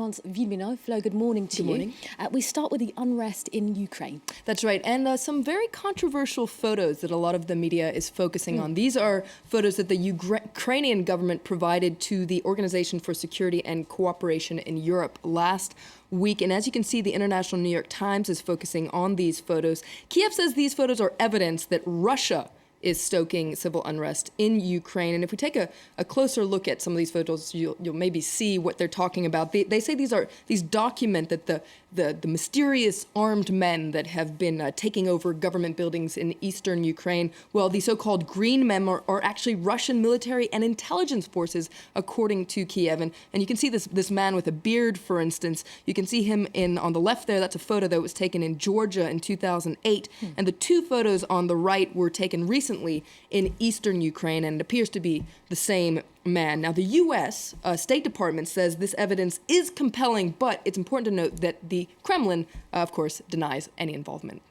France Vimino. Flo, good morning to you. Good morning. We start with the unrest in Ukraine. That's right, and some very controversial photos that a lot of the media is focusing on. These are photos that the Ukrainian government provided to the Organization for Security and Cooperation in Europe last week. And as you can see, the International New York Times is focusing on these photos. Kiev says these photos are evidence that Russia is stoking civil unrest in Ukraine. And if we take a closer look at some of these photos, you'll maybe see what they're talking about. They say these document that the mysterious armed men that have been taking over government buildings in eastern Ukraine, well, the so-called green men are actually Russian military and intelligence forces, according to Kiev. And you can see this man with a beard, for instance. You can see him on the left there. That's a photo that was taken in Georgia in 2008. And the two photos on the right were taken recently in eastern Ukraine, and it appears to be the same man. Now, the U.S. State Department says this evidence is compelling, but it's important to note that the Kremlin, of course, denies any involvement.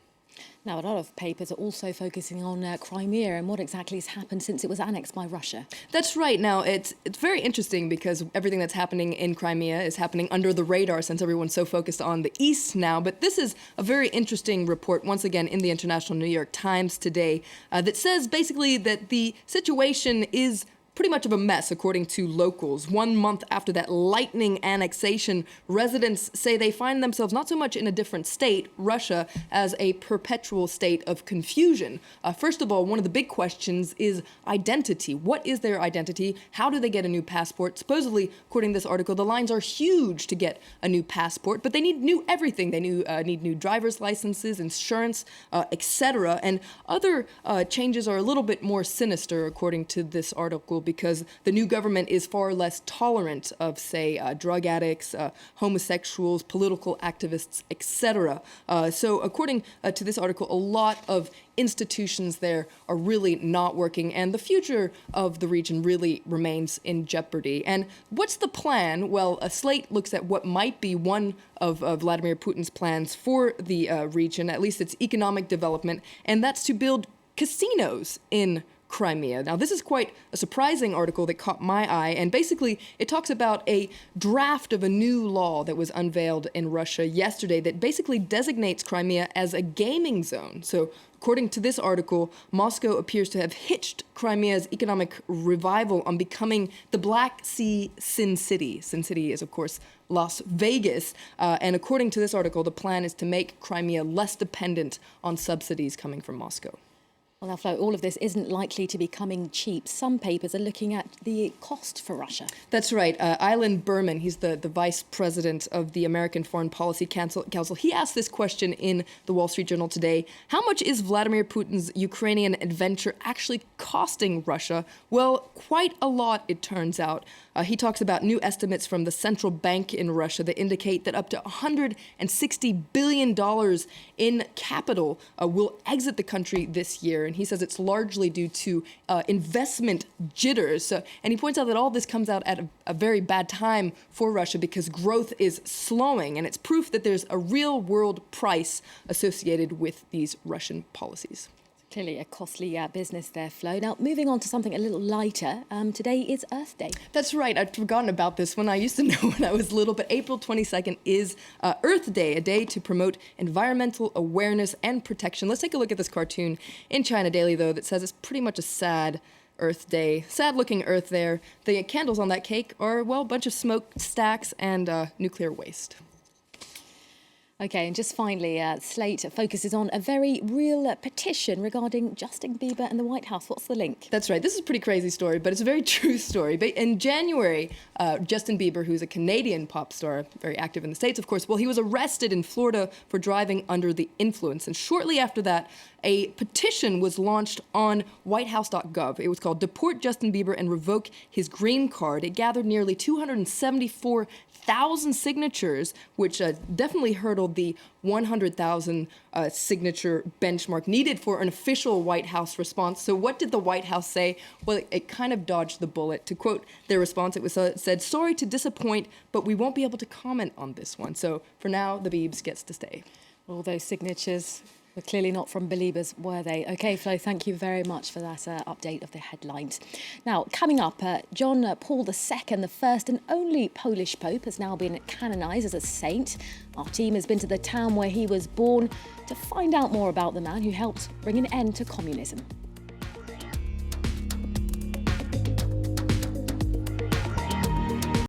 Now, a lot of papers are also focusing on Crimea and what exactly has happened since it was annexed by Russia. That's right. Now, it's very interesting because everything that's happening in Crimea is happening under the radar since everyone's so focused on the east now. But this is a very interesting report, once again, in the International New York Times today, that says basically that the situation is pretty much of a mess, according to locals. 1 month after that lightning annexation, residents say they find themselves not so much in a different state, Russia, as a perpetual state of confusion. First of all, one of the big questions is identity. What is their identity? How do they get a new passport? Supposedly, according to this article, the lines are huge to get a new passport, but they need new everything. They need new driver's licenses, insurance, etc. And other changes are a little bit more sinister, according to this article, because the new government is far less tolerant of, say, drug addicts, homosexuals, political activists, etc. So according to this article, a lot of institutions there are really not working, and the future of the region really remains in jeopardy. And what's the plan? Well, Slate looks at what might be one of Vladimir Putin's plans for the region, at least its economic development, and that's to build casinos in Crimea. Now, this is quite a surprising article that caught my eye, and basically it talks about a draft of a new law that was unveiled in Russia yesterday that basically designates Crimea as a gaming zone. So, according to this article, Moscow appears to have hitched Crimea's economic revival on becoming the Black Sea Sin City. Sin City is, of course, Las Vegas. And according to this article, the plan is to make Crimea less dependent on subsidies coming from Moscow. Well, now, Flo, all of this isn't likely to be coming cheap. Some papers are looking at the cost for Russia. That's right. Ilan Berman, he's the vice president of the American Foreign Policy Council. He asked this question in the Wall Street Journal today. How much is Vladimir Putin's Ukrainian adventure actually costing Russia? Well, quite a lot, it turns out. He talks about new estimates from the central bank in Russia that indicate that up to $160 billion in capital will exit the country this year. And he says it's largely due to investment jitters. And he points out that all this comes out at a very bad time for Russia because growth is slowing. And it's proof that there's a real world price associated with these Russian policies. Clearly a costly business there, Flo. Now, moving on to something a little lighter, today is Earth Day. That's right. I'd forgotten about this one. I used to know when I was little, but April 22nd is Earth Day, a day to promote environmental awareness and protection. Let's take a look at this cartoon in China Daily, though, that says it's pretty much a sad Earth Day. Sad-looking Earth there. The candles on that cake are, well, a bunch of smokestacks and nuclear waste. OK, and just finally, Slate focuses on a very real petition regarding Justin Bieber and the White House. What's the link? That's right. This is a pretty crazy story, but it's a very true story. In January, Justin Bieber, who's a Canadian pop star, very active in the States, of course, well, he was arrested in Florida for driving under the influence. And shortly after that, a petition was launched on whitehouse.gov. It was called Deport Justin Bieber and Revoke His Green Card. It gathered nearly 274,000 signatures, which definitely hurdled the 100,000 signature benchmark needed for an official White House response. So what did the White House say? Well, it kind of dodged the bullet. To quote their response, it was said, "Sorry to disappoint, but we won't be able to comment on this one." So for now, the Biebs gets to stay. All those signatures But clearly not from believers, were they? OK, Flo, thank you very much for that update of the headlines. Now, coming up, John Paul II, the first and only Polish Pope, has now been canonised as a saint. Our team has been to the town where he was born to find out more about the man who helped bring an end to communism.